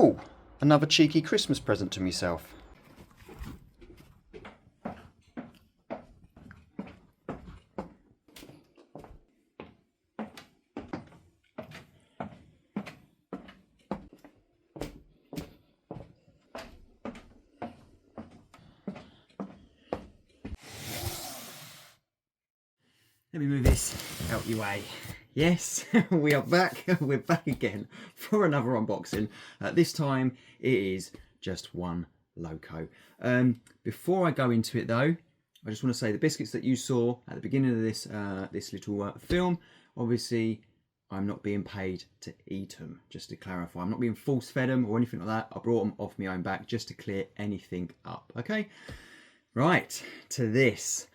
Oh, another cheeky Christmas present to myself. Let me move this out your way. Yes, we are back. We're back again for another unboxing. This time it is just one loco. Before I go into it though, I just want to say the biscuits that you saw at the beginning of this this little film, obviously I'm not being paid to eat them, just to clarify. I'm not being force fed them or anything like that. I brought them off my own back just to clear anything up, okay? Right, to this.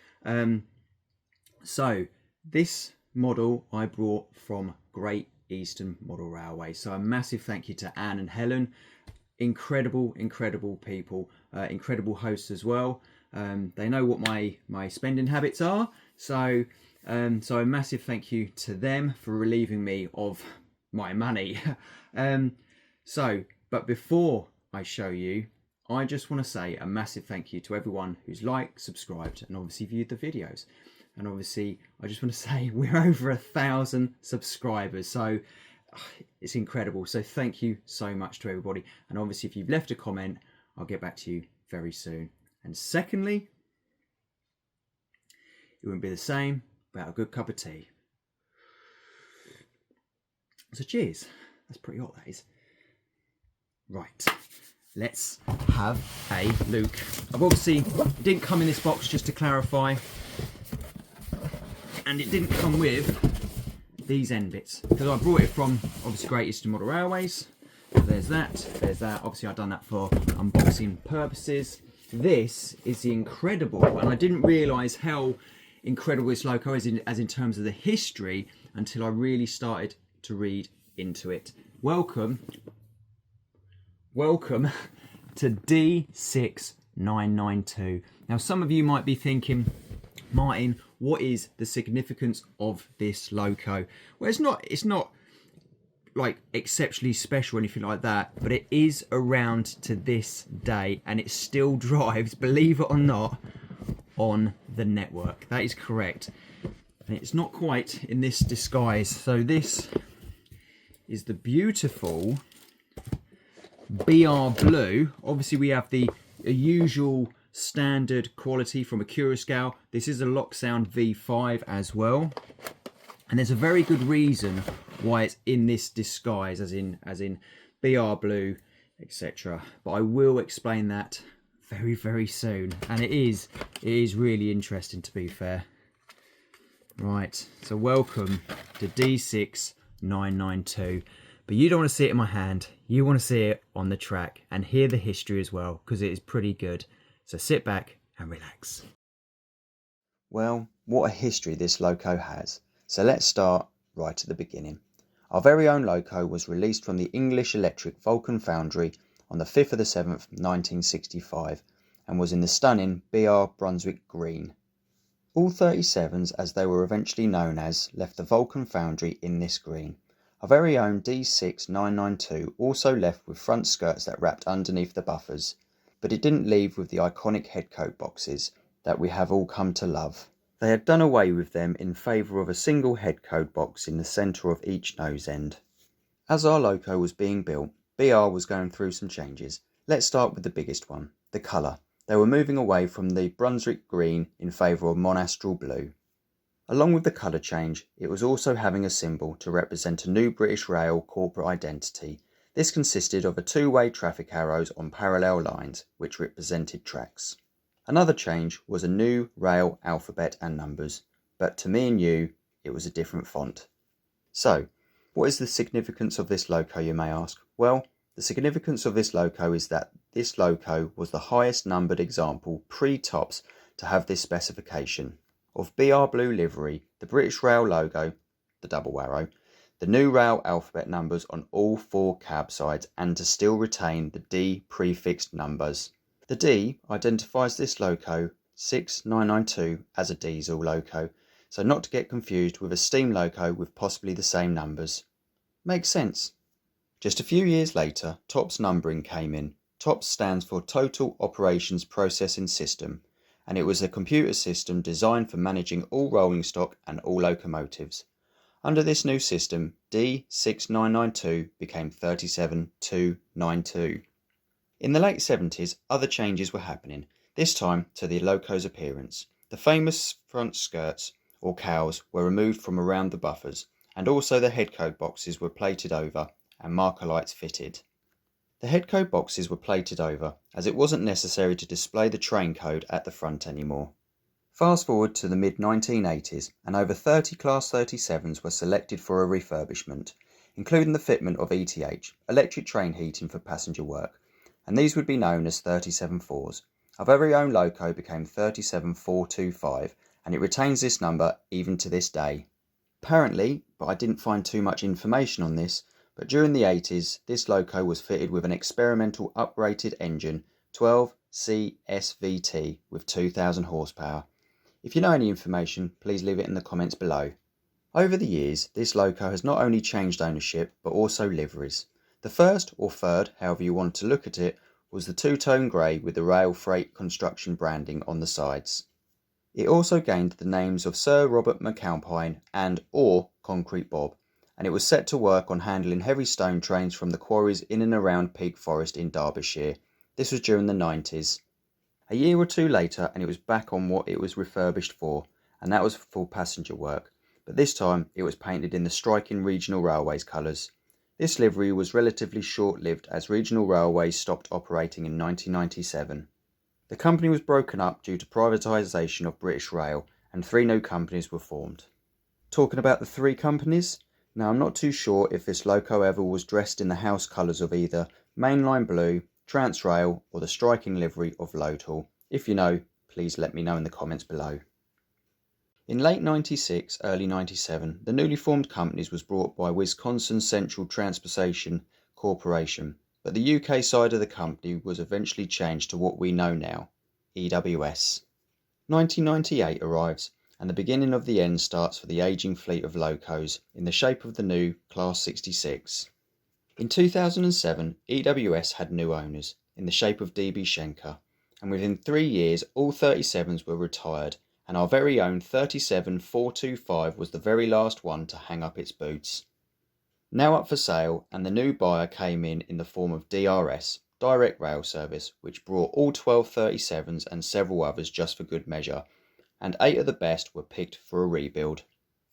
So this model I brought from Great Eastern Model Railway. So a massive thank you to Anne and Helen. Incredible people, incredible hosts as well. They know what my spending habits are. So so a massive thank you to them for relieving me of my money. But before I show you, I just want to say a massive thank you to everyone who's liked, subscribed, and obviously viewed the videos. And obviously, I just want to say we're over 1,000 subscribers. So it's incredible. So thank you so much to everybody. And obviously, if you've left a comment, I'll get back to you very soon. And secondly, it wouldn't be the same without a good cup of tea. So cheers. That's pretty hot, that is. Right. Let's have a look. I've obviously, it didn't come in this box, just to clarify. And it didn't come with these end bits, because I brought it from obviously Great Eastern Model Railways. There's that, there's that. Obviously I've done that for unboxing purposes. This is the incredible, and I didn't realise how incredible this loco is as in terms of the history until I really started to read into it. Welcome to D6992. Now some of you might be thinking, Martin, what is the significance of this loco? Well, it's not like exceptionally special or anything like that, but it is around to this day, and it still drives, believe it or not, on the network. That is correct. And it's not quite in this disguise. So this is the beautiful BR Blue. Obviously we have the usual standard quality from Accurascale. This is a Locksound V5 as well, and there's a very good reason why it's in this disguise, as in BR Blue, etc. But I will explain that very soon, and it is really interesting, to be fair. Right, so welcome to D6992. But you don't want to see it in my hand, you want to see it on the track and hear the history as well, because it is pretty good. So sit back and relax. Well, what a history this loco has. So let's start right at the beginning. Our very own loco was released from the English Electric Vulcan Foundry on the 5th of the 7th, 1965, and was in the stunning BR Brunswick Green. All 37s, as they were eventually known as, left the Vulcan Foundry in this green. Our very own D6992 also left with front skirts that wrapped underneath the buffers, but it didn't leave with the iconic headcoat boxes that we have all come to love. They had done away with them in favour of a single headcoat box in the centre of each nose end. As our loco was being built, BR was going through some changes. Let's start with the biggest one, the colour. They were moving away from the Brunswick green in favour of monastral blue. Along with the colour change, it was also having a symbol to represent a new British Rail corporate identity. This consisted of a two-way traffic arrows on parallel lines, which represented tracks. Another change was a new rail alphabet and numbers, but to me and you, it was a different font. So, what is the significance of this loco, you may ask? Well, the significance of this loco is that this loco was the highest numbered example pre-tops to have this specification. Of BR Blue livery, the British Rail logo, the double arrow, the new rail alphabet numbers on all four cab sides, and to still retain the D prefixed numbers. The D identifies this loco 6992 as a diesel loco, so not to get confused with a steam loco with possibly the same numbers. Makes sense. Just a few years later, TOPS numbering came in. TOPS stands for Total Operations Processing System, and it was a computer system designed for managing all rolling stock and all locomotives. Under this new system, D6992 became 37292. In the late 70s, other changes were happening, this time to the loco's appearance. The famous front skirts, or cowls, were removed from around the buffers, and also the headcode boxes were plated over and marker lights fitted. The headcode boxes were plated over as it wasn't necessary to display the train code at the front anymore. Fast forward to the mid-1980s and over 30 Class 37s were selected for a refurbishment, including the fitment of ETH, electric train heating for passenger work, and these would be known as 374s. Our very own loco became 37425 and it retains this number even to this day. Apparently, but I didn't find too much information on this, but during the 80s, this loco was fitted with an experimental uprated engine, 12CSVT with 2000 horsepower. If you know any information, please leave it in the comments below. Over the years, this loco has not only changed ownership, but also liveries. The first, or third, however you want to look at it, was the two-tone grey with the rail freight construction branding on the sides. It also gained the names of Sir Robert McAlpine and or Concrete Bob, and it was set to work on handling heavy stone trains from the quarries in and around Peak Forest in Derbyshire. This was during the 90s. A year or two later and it was back on what it was refurbished for, and that was for passenger work, but this time it was painted in the striking Regional Railways colours. This livery was relatively short-lived as Regional Railways stopped operating in 1997. The company was broken up due to privatisation of British Rail and 3 new companies were formed. Talking about the 3 companies, now I'm not too sure if this loco ever was dressed in the house colours of either Mainline Blue, Transrail or the striking livery of Loadhall. If you know, please let me know in the comments below. In late 96, early 97, the newly formed companies was brought by Wisconsin Central Transportation Corporation, but the UK side of the company was eventually changed to what we know now, EWS. 1998 arrives and the beginning of the end starts for the ageing fleet of locos in the shape of the new Class 66. In 2007, EWS had new owners in the shape of DB Schenker, and within 3 years all 37s were retired and our very own 37425 was the very last one to hang up its boots. Now up for sale, and the new buyer came in the form of DRS, Direct Rail Service, which brought all 12 37s and several others just for good measure, and 8 of the best were picked for a rebuild.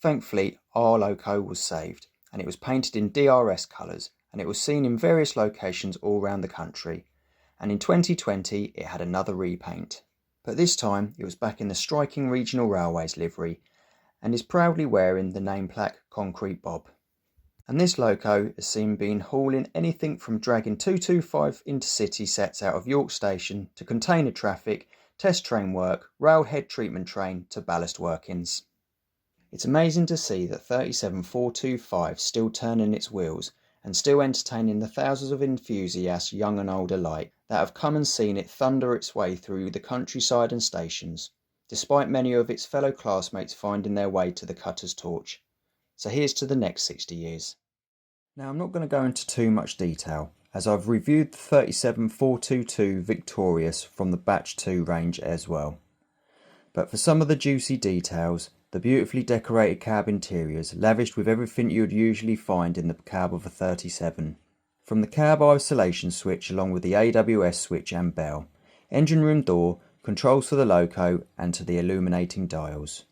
Thankfully, our loco was saved, and it was painted in DRS colours, and it was seen in various locations all around the country, and in 2020 it had another repaint. But this time it was back in the striking Regional Railways livery, and is proudly wearing the name plaque Concrete Bob. And this loco has seen been hauling anything from dragging 225 intercity sets out of York Station to container traffic, test train work, railhead treatment train to ballast workings. It's amazing to see that 37425 still turning its wheels and still entertaining the thousands of enthusiasts, young and old alike, that have come and seen it thunder its way through the countryside and stations, despite many of its fellow classmates finding their way to the cutter's torch. So here's to the next 60 years. Now I'm not going to go into too much detail, as I've reviewed the 37422 Victorious from the Batch 2 range as well. But for some of the juicy details, the beautifully decorated cab interiors lavished with everything you'd usually find in the cab of a 37. From the cab isolation switch along with the AWS switch and bell, engine room door, controls for the loco and to the illuminating dials.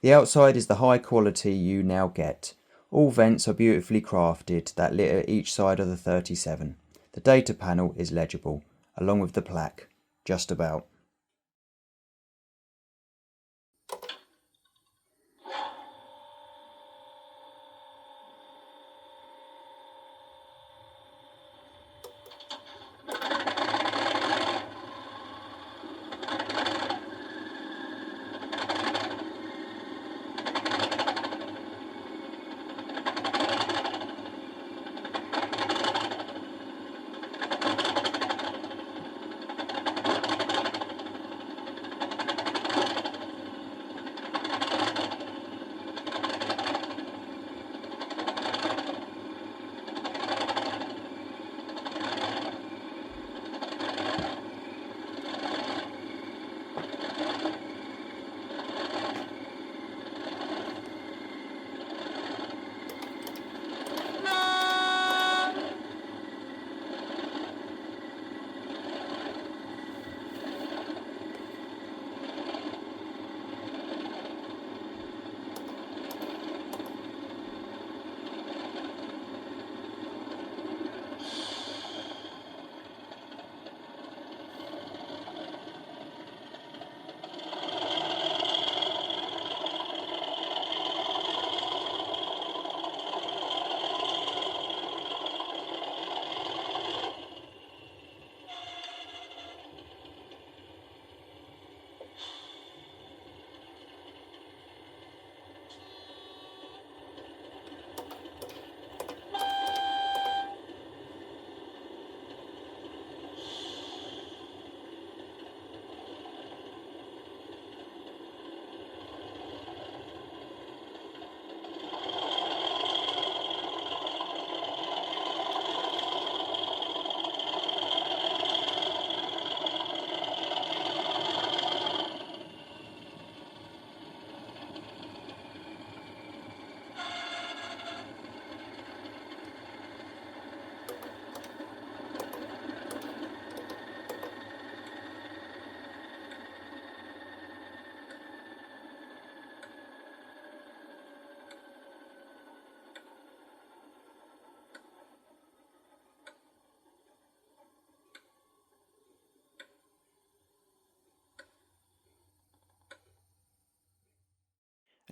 The outside is the high quality you now get. All vents are beautifully crafted that litter each side of the 37. The data panel is legible, along with the plaque, just about.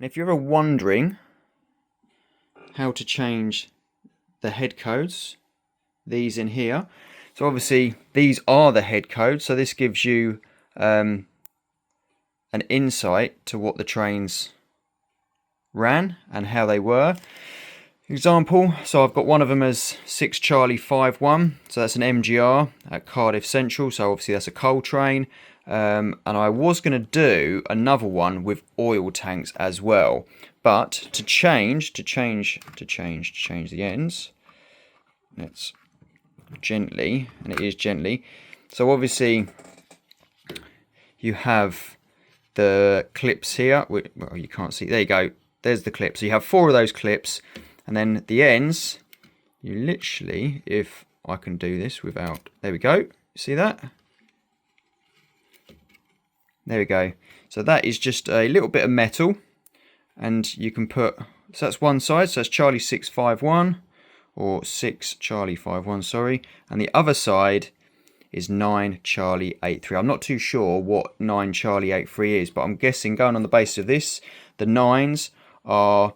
And if you're ever wondering how to change the head codes, these in here, so obviously these are the head codes, so this gives you an insight to what the trains ran and how they were. Example, so I've got one of them as 6 Charlie 51, so that's an MGR at Cardiff Central, so obviously that's a coal train. And I was going to do another one with oil tanks as well, but to change the ends, let's gently, and it is gently. So obviously you have the clips here. Well, you can't see. There you go. There's the clip. So you have 4 of those clips, and then the ends, you literally, if I can do this without, there we go. See that? There we go. So that is just a little bit of metal, and you can put, so that's one side, so that's Charlie 651, or 6 Charlie 51, sorry, and the other side is 9 Charlie 83. I'm not too sure what 9 Charlie 83 is, but I'm guessing, going on the basis of this, the 9s are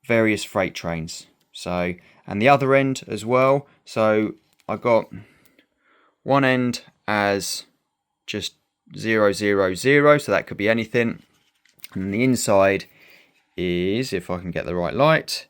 various freight trains. So, and the other end as well, so I got one end as just 000, so that could be anything, and the inside is, if I can get the right light,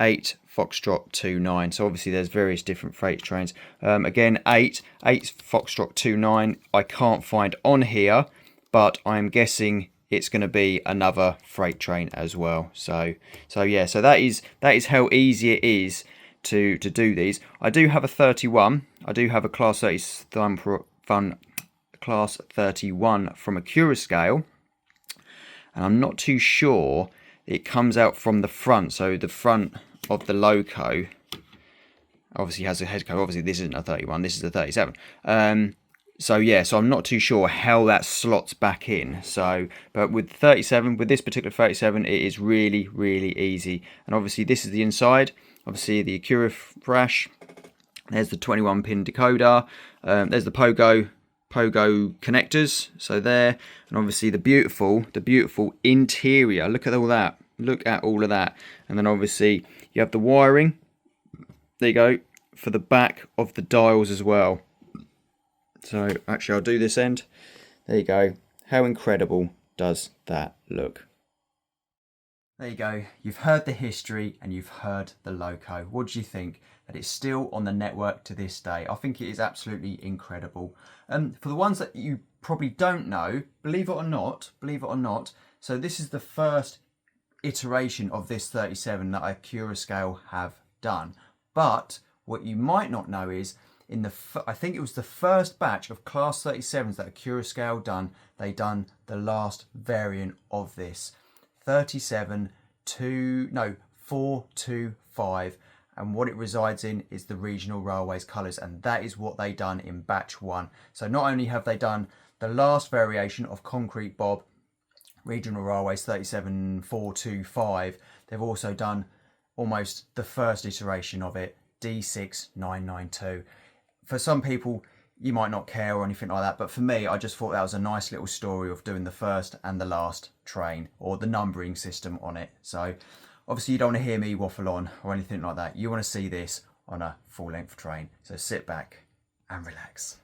8 Foxtrot 29. So obviously there's various different freight trains. Again, 8 Foxtrot 29 I can't find on here, but I'm guessing it's going to be another freight train as well. So yeah, so that is how easy it is to do these. I do have a 31. I do have a class 31 from Accurascale, and I'm not too sure it comes out from the front. So the front of the loco obviously has a head code. Obviously this isn't a 31, this is a 37. So yeah, so I'm not too sure how that slots back in. So, but with 37, with this particular 37, it is really, really easy. And obviously this is the inside. Obviously the Accura flash. There's the 21 pin decoder. There's the pogo connectors. So there, and obviously the beautiful interior. Look at all that. Look at all of that. And then obviously you have the wiring. There you go, for the back of the dials as well. So actually I'll do this end. There you go. How incredible does that look? There you go. You've heard the history and you've heard the loco. What do you think? That it's still on the network to this day. I think it is absolutely incredible. For the ones that you probably don't know, believe it or not, so this is the first iteration of this 37 that Accurascale have done. But what you might not know is, I think it was the first batch of Class 37s that Accurascale done, they done the last variant of this. 425, and what it resides in is the regional railways colours, and that is what they done in batch 1. So not only have they done the last variation of Concrete Bob Regional Railways 37425, they've also done almost the first iteration of it, D6992. For some people, you might not care or anything like that, but for me, I just thought that was a nice little story of doing the first and the last train, or the numbering system on it. So obviously you don't want to hear me waffle on or anything like that. You want to see this on a full-length train. So sit back and relax.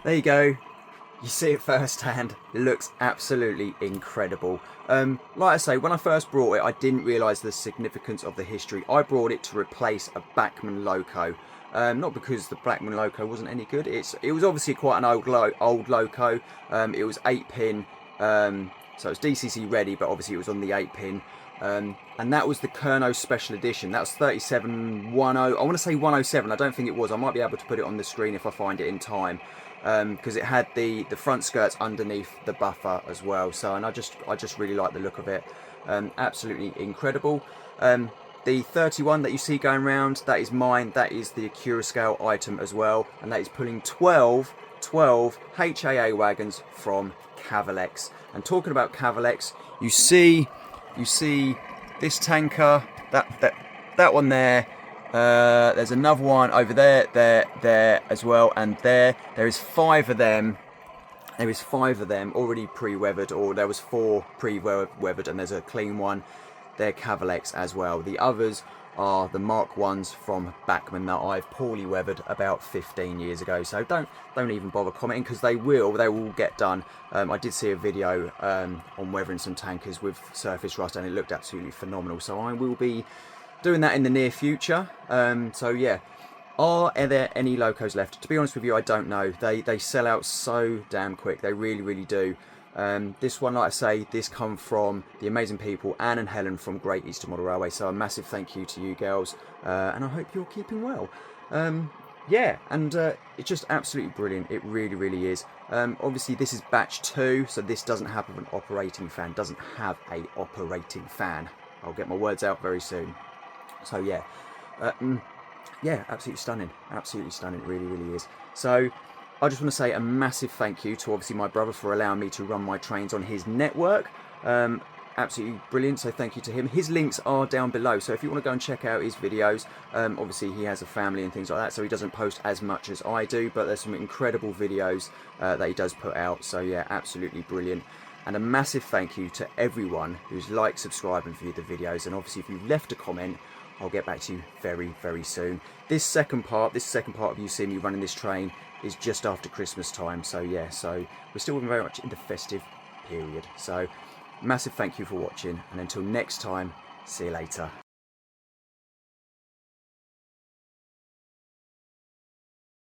there you go. You see it firsthand. It looks absolutely incredible. Like I say, when I first brought it, I didn't realise the significance of the history. I brought it to replace a Bachmann loco. Not because the Bachmann loco wasn't any good. It was obviously quite an old loco. It was 8-pin, so it's DCC ready, but obviously it was on the 8-pin. And that was the Kernow special edition. That was 3710. I want to say 107. I don't think it was. I might be able to put it on the screen if I find it in time. Because it had the front skirts underneath the buffer as well. So, and I just really like the look of it. Absolutely incredible. The 31 that you see going around, that is mine. That is the Accurascale item as well, and that is pulling 12 HAA wagons from Cavalex. And talking about Cavalex, you see this tanker, that one there. There's another one over there as well, and there is 5 of them. There is 5 of them already pre-weathered, or there was 4 pre-weathered, and there's a clean one. They're Cavalex as well. The others are the Mark 1s from Bachmann that I've poorly weathered about 15 years ago. So don't even bother commenting, because they will get done. I did see a video on weathering some tankers with surface rust, and it looked absolutely phenomenal. So I will be doing that in the near future. So yeah, are there any locos left? To be honest with you, I don't know. They sell out so damn quick. They really do. This one, like I say, this come from the amazing people Anne and Helen from Great Eastern Model Railway. So a massive thank you to you girls, and I hope you're keeping well. Yeah, and it's just absolutely brilliant. It really is. Obviously this is batch 2, so this doesn't have an operating fan. I'll get my words out very soon. So yeah, yeah, absolutely stunning. It really is. So I just want to say a massive thank you to obviously my brother for allowing me to run my trains on his network. Absolutely brilliant, so thank you to him. His links are down below, so if you want to go and check out his videos, obviously he has a family and things like that, so he doesn't post as much as I do, but there's some incredible videos that he does put out. So yeah, absolutely brilliant. And a massive thank you to everyone who's liked, subscribed and viewed the videos. And obviously if you've left a comment, I'll get back to you very soon. This second part of you seeing me running this train is just after Christmas time. So yeah, so we're still very much in the festive period. So massive thank you for watching, and until next time, see you later.